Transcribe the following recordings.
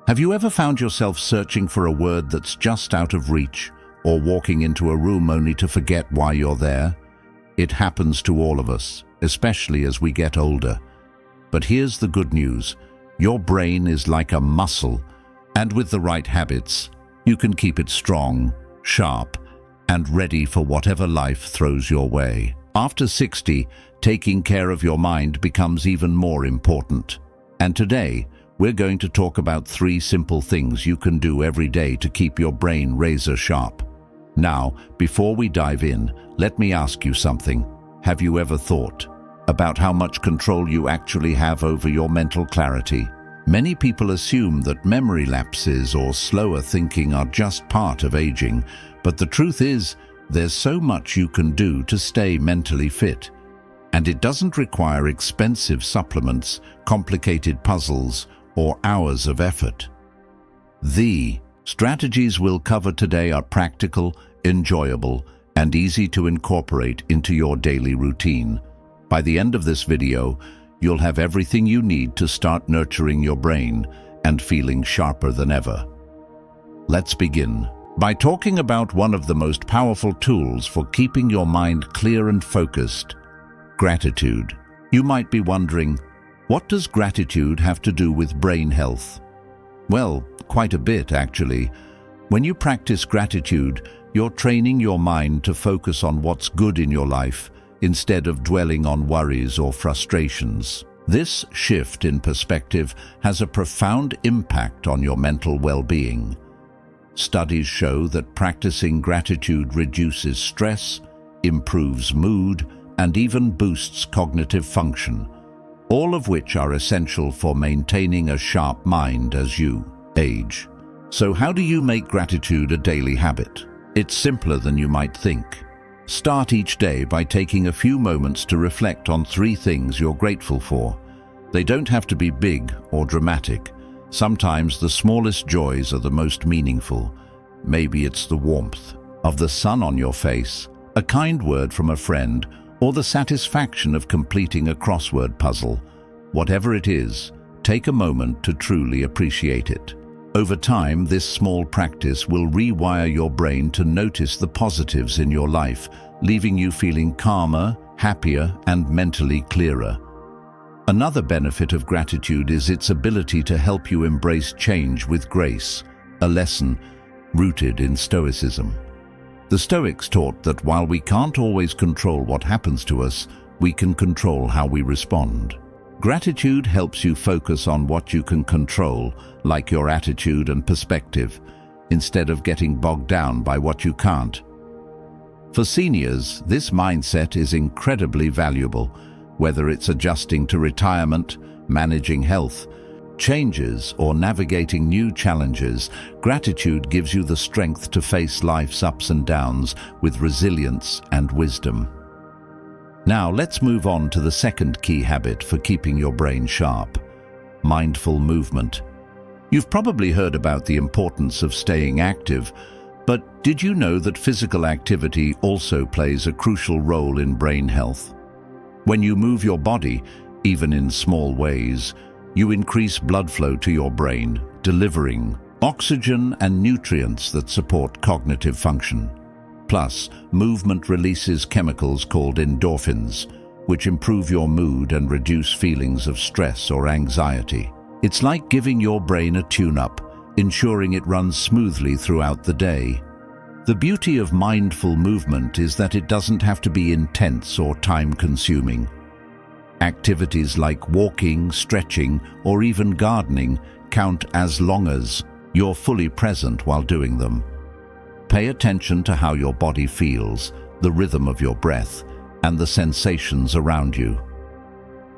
Have you ever found yourself searching for a word that's just out of reach, or walking into a room only to forget why you're there? It happens to all of us, especially as we get older. But here's the good news. Your brain is like a muscle, and with the right habits, you can keep it strong, sharp, and ready for whatever life throws your way. After 60, taking care of your mind becomes even more important. And today, we're going to talk about 3 simple things you can do every day to keep your brain razor sharp. Now, before we dive in, let me ask you something. Have you ever thought about how much control you actually have over your mental clarity? Many people assume that memory lapses or slower thinking are just part of aging, but the truth is, there's so much you can do to stay mentally fit. And it doesn't require expensive supplements, complicated puzzles, or hours of effort. The strategies we'll cover today are practical, enjoyable, and easy to incorporate into your daily routine. By the end of this video, you'll have everything you need to start nurturing your brain and feeling sharper than ever. Let's begin by talking about one of the most powerful tools for keeping your mind clear and focused: gratitude. You might be wondering, what does gratitude have to do with brain health? Well, quite a bit, actually. When you practice gratitude, you're training your mind to focus on what's good in your life instead of dwelling on worries or frustrations. This shift in perspective has a profound impact on your mental well-being. Studies show that practicing gratitude reduces stress, improves mood, and even boosts cognitive function, all of which are essential for maintaining a sharp mind as you age. So how do you make gratitude a daily habit? It's simpler than you might think. Start each day by taking a few moments to reflect on 3 things you're grateful for. They don't have to be big or dramatic. Sometimes the smallest joys are the most meaningful. Maybe it's the warmth of the sun on your face, a kind word from a friend, or the satisfaction of completing a crossword puzzle. Whatever it is, take a moment to truly appreciate it. Over time, this small practice will rewire your brain to notice the positives in your life, leaving you feeling calmer, happier, and mentally clearer. Another benefit of gratitude is its ability to help you embrace change with grace, a lesson rooted in Stoicism. The Stoics taught that while we can't always control what happens to us, we can control how we respond. Gratitude helps you focus on what you can control, like your attitude and perspective, instead of getting bogged down by what you can't. For seniors, this mindset is incredibly valuable, whether it's adjusting to retirement, managing health changes, or navigating new challenges. Gratitude gives you the strength to face life's ups and downs with resilience and wisdom. Now let's move on to the second key habit for keeping your brain sharp: mindful movement. You've probably heard about the importance of staying active, but did you know that physical activity also plays a crucial role in brain health? When you move your body, even in small ways, you increase blood flow to your brain, delivering oxygen and nutrients that support cognitive function. Plus, movement releases chemicals called endorphins, which improve your mood and reduce feelings of stress or anxiety. It's like giving your brain a tune-up, ensuring it runs smoothly throughout the day. The beauty of mindful movement is that it doesn't have to be intense or time-consuming. Activities like walking, stretching, or even gardening count as long as you're fully present while doing them. Pay attention to how your body feels, the rhythm of your breath, and the sensations around you.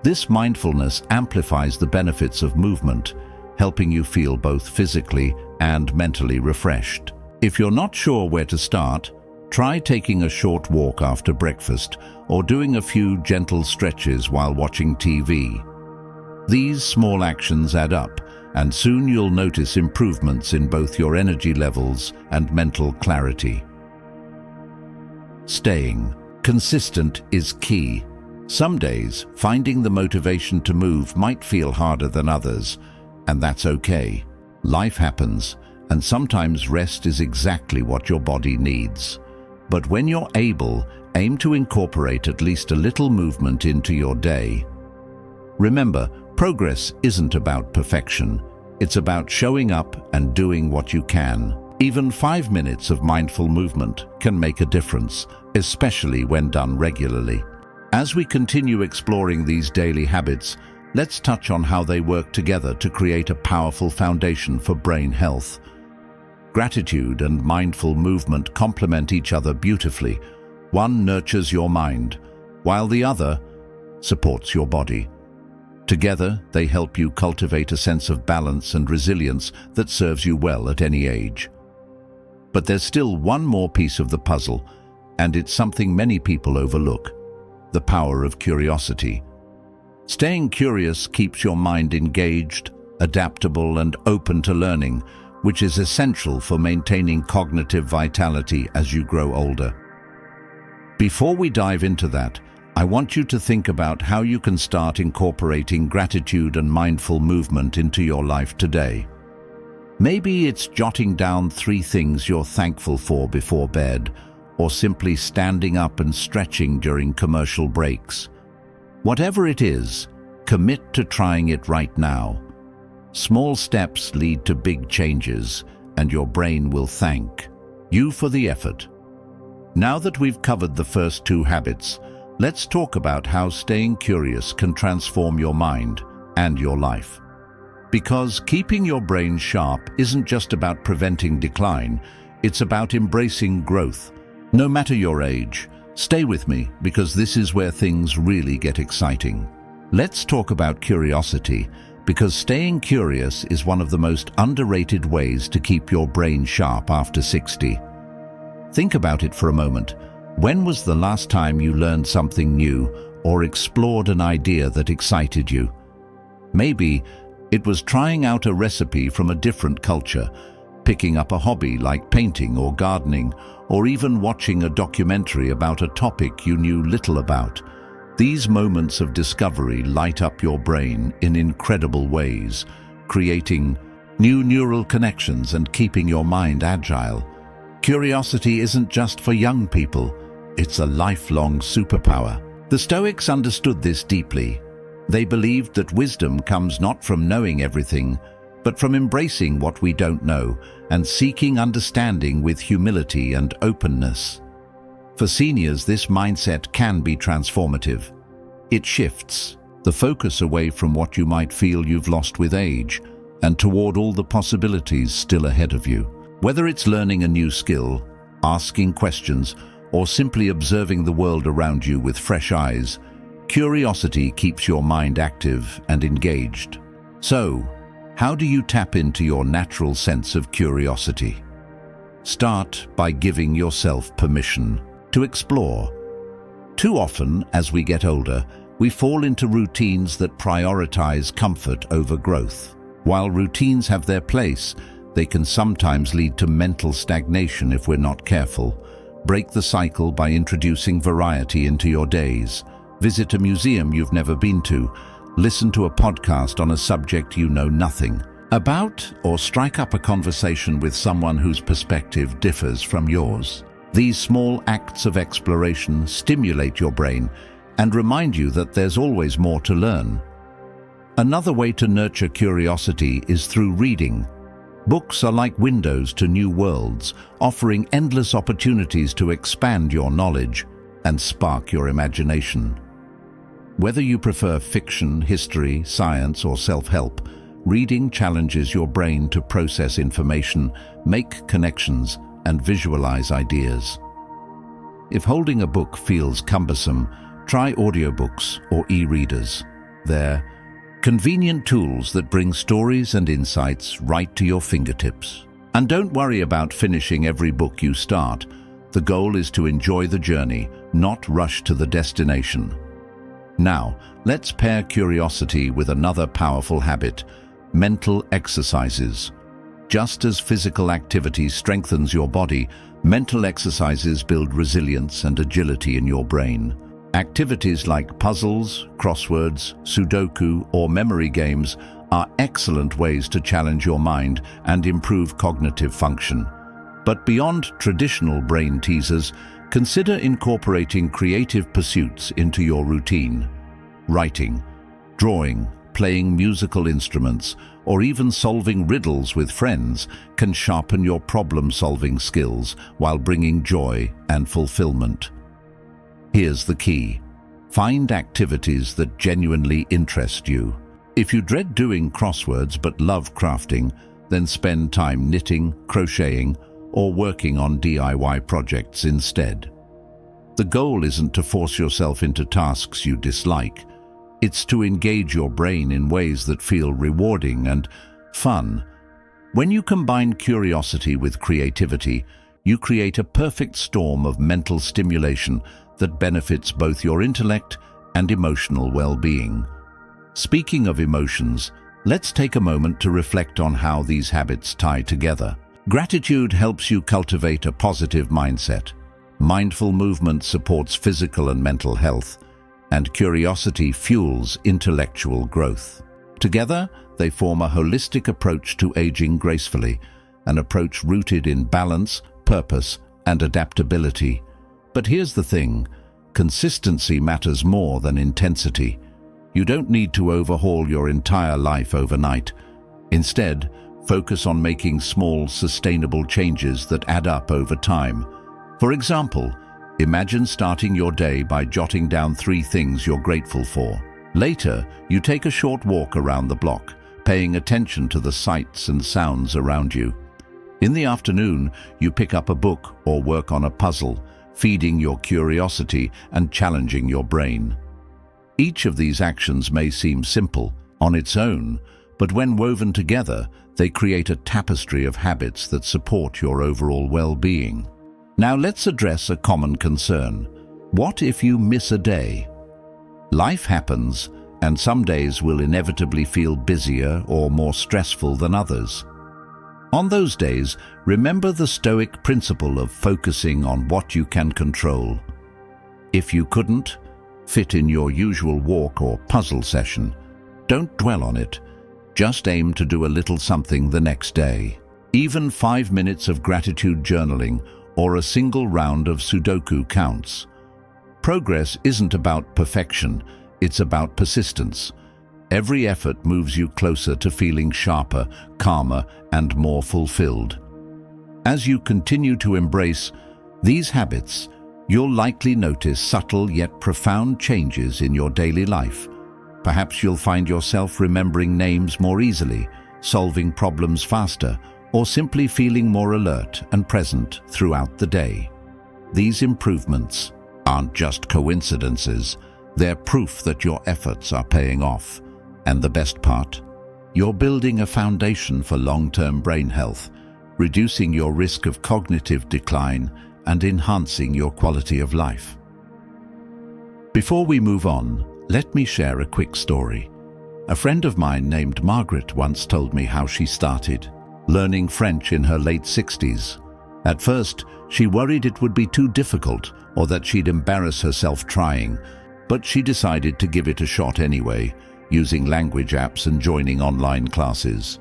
This mindfulness amplifies the benefits of movement, helping you feel both physically and mentally refreshed. If you're not sure where to start, try taking a short walk after breakfast or doing a few gentle stretches while watching TV. These small actions add up, and soon you'll notice improvements in both your energy levels and mental clarity. Staying consistent is key. Some days, finding the motivation to move might feel harder than others, and that's okay. Life happens, and sometimes rest is exactly what your body needs. But when you're able, aim to incorporate at least a little movement into your day. Remember, progress isn't about perfection. It's about showing up and doing what you can. Even 5 minutes of mindful movement can make a difference, especially when done regularly. As we continue exploring these daily habits, let's touch on how they work together to create a powerful foundation for brain health. Gratitude and mindful movement complement each other beautifully. One nurtures your mind, while the other supports your body. Together, they help you cultivate a sense of balance and resilience that serves you well at any age. But there's still one more piece of the puzzle, and it's something many people overlook: the power of curiosity. Staying curious keeps your mind engaged, adaptable, and open to learning, which is essential for maintaining cognitive vitality as you grow older. Before we dive into that, I want you to think about how you can start incorporating gratitude and mindful movement into your life today. Maybe it's jotting down 3 things you're thankful for before bed, or simply standing up and stretching during commercial breaks. Whatever it is, commit to trying it right now. Small steps lead to big changes, and your brain will thank you for the effort. Now that we've covered the first 2 habits, let's talk about how staying curious can transform your mind and your life. Because keeping your brain sharp isn't just about preventing decline, it's about embracing growth. No matter your age, stay with me, because this is where things really get exciting. Let's talk about curiosity, because staying curious is one of the most underrated ways to keep your brain sharp after 60. Think about it for a moment. When was the last time you learned something new or explored an idea that excited you? Maybe it was trying out a recipe from a different culture, picking up a hobby like painting or gardening, or even watching a documentary about a topic you knew little about. These moments of discovery light up your brain in incredible ways, creating new neural connections and keeping your mind agile. Curiosity isn't just for young people, it's a lifelong superpower. The Stoics understood this deeply. They believed that wisdom comes not from knowing everything, but from embracing what we don't know and seeking understanding with humility and openness. For seniors, this mindset can be transformative. It shifts the focus away from what you might feel you've lost with age and toward all the possibilities still ahead of you. Whether it's learning a new skill, asking questions, or simply observing the world around you with fresh eyes, curiosity keeps your mind active and engaged. So, how do you tap into your natural sense of curiosity? Start by giving yourself permission to explore. Too often, as we get older, we fall into routines that prioritize comfort over growth. While routines have their place, they can sometimes lead to mental stagnation if we're not careful. Break the cycle by introducing variety into your days. Visit a museum you've never been to. Listen to a podcast on a subject you know nothing about, or strike up a conversation with someone whose perspective differs from yours. These small acts of exploration stimulate your brain and remind you that there's always more to learn. Another way to nurture curiosity is through reading. Books are like windows to new worlds, offering endless opportunities to expand your knowledge and spark your imagination. Whether you prefer fiction, history, science, or self-help, reading challenges your brain to process information, make connections, and visualize ideas. If holding a book feels cumbersome, try audiobooks or e-readers. They're convenient tools that bring stories and insights right to your fingertips. And don't worry about finishing every book you start. The goal is to enjoy the journey, not rush to the destination. Now, let's pair curiosity with another powerful habit: mental exercises. Just as physical activity strengthens your body, mental exercises build resilience and agility in your brain. Activities like puzzles, crosswords, Sudoku, or memory games are excellent ways to challenge your mind and improve cognitive function. But beyond traditional brain teasers, consider incorporating creative pursuits into your routine. Writing, drawing, playing musical instruments, or even solving riddles with friends can sharpen your problem-solving skills while bringing joy and fulfillment. Here's the key. Find activities that genuinely interest you. If you dread doing crosswords but love crafting, then spend time knitting, crocheting, or working on DIY projects instead. The goal isn't to force yourself into tasks you dislike. It's to engage your brain in ways that feel rewarding and fun. When you combine curiosity with creativity, you create a perfect storm of mental stimulation that benefits both your intellect and emotional well-being. Speaking of emotions, let's take a moment to reflect on how these habits tie together. Gratitude helps you cultivate a positive mindset. Mindful movement supports physical and mental health, and curiosity fuels intellectual growth. Together, they form a holistic approach to aging gracefully, an approach rooted in balance, purpose, and adaptability. But here's the thing, consistency matters more than intensity. You don't need to overhaul your entire life overnight. Instead, focus on making small, sustainable changes that add up over time. For example, imagine starting your day by jotting down 3 things you're grateful for. Later, you take a short walk around the block, paying attention to the sights and sounds around you. In the afternoon, you pick up a book or work on a puzzle, feeding your curiosity and challenging your brain. Each of these actions may seem simple on its own, but when woven together, they create a tapestry of habits that support your overall well-being. Now let's address a common concern. What if you miss a day? Life happens, and some days will inevitably feel busier or more stressful than others. On those days, remember the Stoic principle of focusing on what you can control. If you couldn't fit in your usual walk or puzzle session, don't dwell on it. Just aim to do a little something the next day. Even 5 minutes of gratitude journaling or a single round of Sudoku counts. Progress isn't about perfection, it's about persistence. Every effort moves you closer to feeling sharper, calmer, and more fulfilled. As you continue to embrace these habits, you'll likely notice subtle yet profound changes in your daily life. Perhaps you'll find yourself remembering names more easily, solving problems faster, or simply feeling more alert and present throughout the day. These improvements aren't just coincidences, they're proof that your efforts are paying off. And the best part? You're building a foundation for long-term brain health, reducing your risk of cognitive decline and enhancing your quality of life. Before we move on, let me share a quick story. A friend of mine named Margaret once told me how she started learning French in her late 60s. At first, she worried it would be too difficult or that she'd embarrass herself trying, but she decided to give it a shot anyway, using language apps and joining online classes.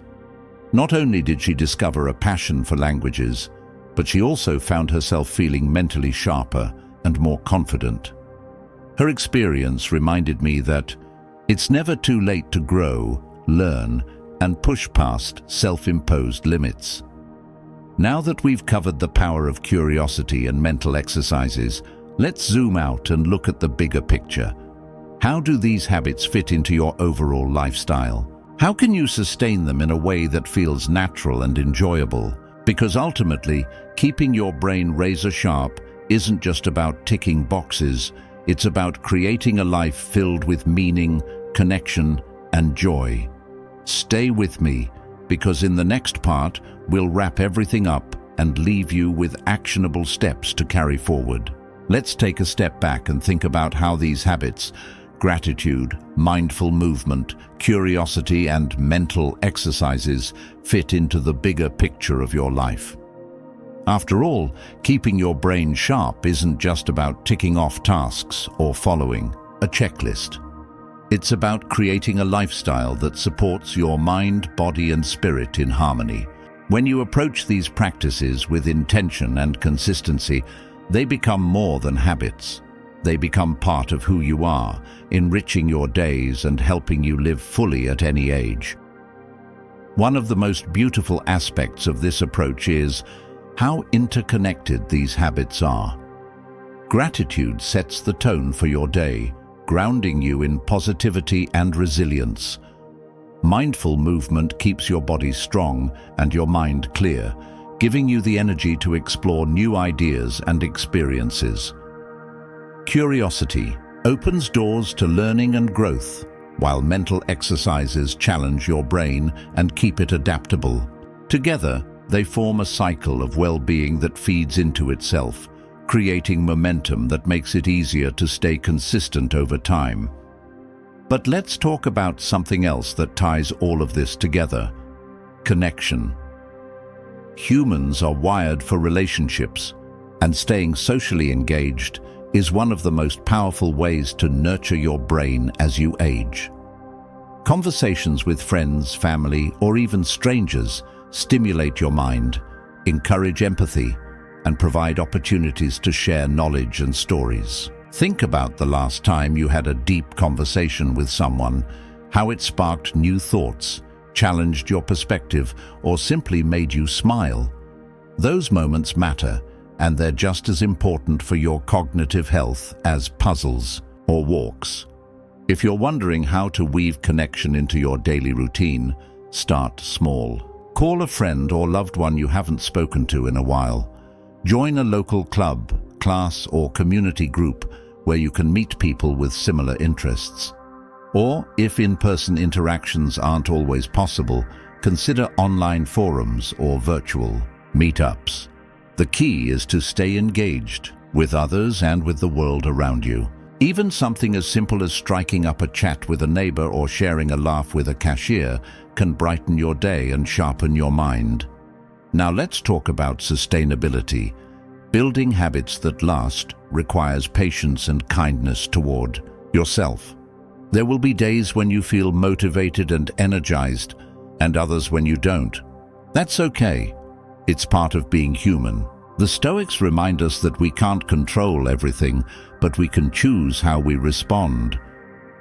Not only did she discover a passion for languages, but she also found herself feeling mentally sharper and more confident. Her experience reminded me that it's never too late to grow, learn, and push past self-imposed limits. Now that we've covered the power of curiosity and mental exercises, let's zoom out and look at the bigger picture. How do these habits fit into your overall lifestyle? How can you sustain them in a way that feels natural and enjoyable? Because ultimately, keeping your brain razor sharp isn't just about ticking boxes, it's about creating a life filled with meaning, connection, and joy. Stay with me, because in the next part, we'll wrap everything up and leave you with actionable steps to carry forward. Let's take a step back and think about how these habits, gratitude, mindful movement, curiosity, and mental exercises fit into the bigger picture of your life. After all, keeping your brain sharp isn't just about ticking off tasks or following a checklist. It's about creating a lifestyle that supports your mind, body, and spirit in harmony. When you approach these practices with intention and consistency, they become more than habits. They become part of who you are, enriching your days and helping you live fully at any age. One of the most beautiful aspects of this approach is how interconnected these habits are. Gratitude sets the tone for your day, grounding you in positivity and resilience. Mindful movement keeps your body strong and your mind clear, giving you the energy to explore new ideas and experiences. Curiosity opens doors to learning and growth, while mental exercises challenge your brain and keep it adaptable. Together, they form a cycle of well-being that feeds into itself, creating momentum that makes it easier to stay consistent over time. But let's talk about something else that ties all of this together: connection. Humans are wired for relationships, and staying socially engaged is one of the most powerful ways to nurture your brain as you age. Conversations with friends, family, or even strangers stimulate your mind, encourage empathy, and provide opportunities to share knowledge and stories. Think about the last time you had a deep conversation with someone, how it sparked new thoughts, challenged your perspective, or simply made you smile. Those moments matter, and they're just as important for your cognitive health as puzzles or walks. If you're wondering how to weave connection into your daily routine, start small. Call a friend or loved one you haven't spoken to in a while. Join a local club, class, or community group where you can meet people with similar interests. Or, if in-person interactions aren't always possible, consider online forums or virtual meetups. The key is to stay engaged with others and with the world around you. Even something as simple as striking up a chat with a neighbor or sharing a laugh with a cashier can brighten your day and sharpen your mind. Now let's talk about sustainability. Building habits that last requires patience and kindness toward yourself. There will be days when you feel motivated and energized, and others when you don't. That's okay. It's part of being human. The Stoics remind us that we can't control everything, but we can choose how we respond.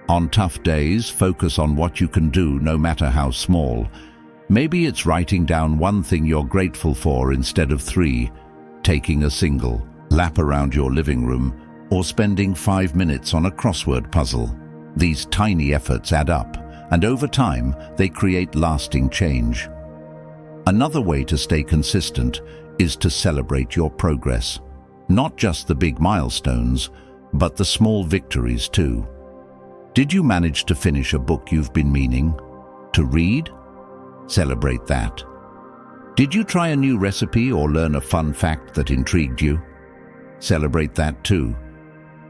On tough days, focus on what you can do, no matter how small. Maybe it's writing down one thing you're grateful for instead of 3, taking a single lap around your living room, or spending 5 minutes on a crossword puzzle. These tiny efforts add up, and over time, they create lasting change. Another way to stay consistent is to celebrate your progress. Not just the big milestones, but the small victories too. Did you manage to finish a book you've been meaning to read? Celebrate that. Did you try a new recipe or learn a fun fact that intrigued you? Celebrate that too.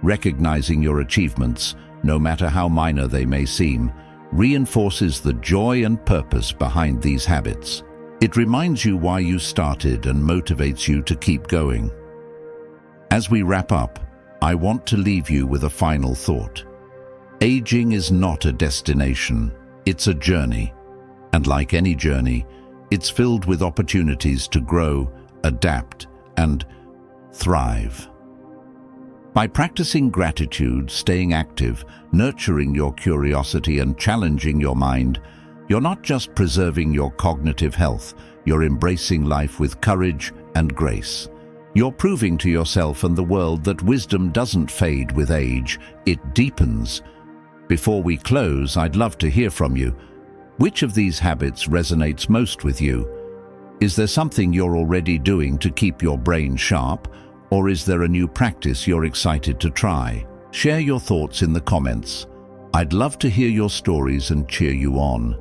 Recognizing your achievements, no matter how minor they may seem, reinforces the joy and purpose behind these habits. It reminds you why you started and motivates you to keep going. As we wrap up, I want to leave you with a final thought. Aging is not a destination, it's a journey. And like any journey, it's filled with opportunities to grow, adapt, and thrive. By practicing gratitude, staying active, nurturing your curiosity, and challenging your mind, you're not just preserving your cognitive health, you're embracing life with courage and grace. You're proving to yourself and the world that wisdom doesn't fade with age, it deepens. Before we close, I'd love to hear from you. Which of these habits resonates most with you? Is there something you're already doing to keep your brain sharp, or is there a new practice you're excited to try? Share your thoughts in the comments. I'd love to hear your stories and cheer you on.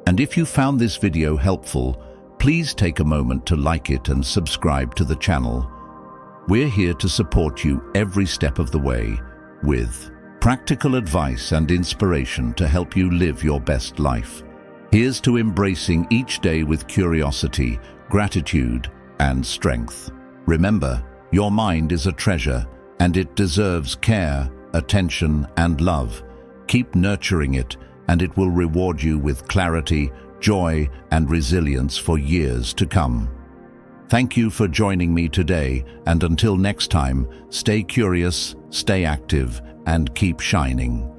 And if you found this video helpful, please take a moment to like it and subscribe to the channel. We're here to support you every step of the way with practical advice and inspiration to help you live your best life. Here's to embracing each day with curiosity, gratitude, and strength. Remember, your mind is a treasure, and it deserves care, attention, and love. Keep nurturing it, and it will reward you with clarity, joy, and resilience for years to come. Thank you for joining me today, and until next time, stay curious, stay active, and keep shining.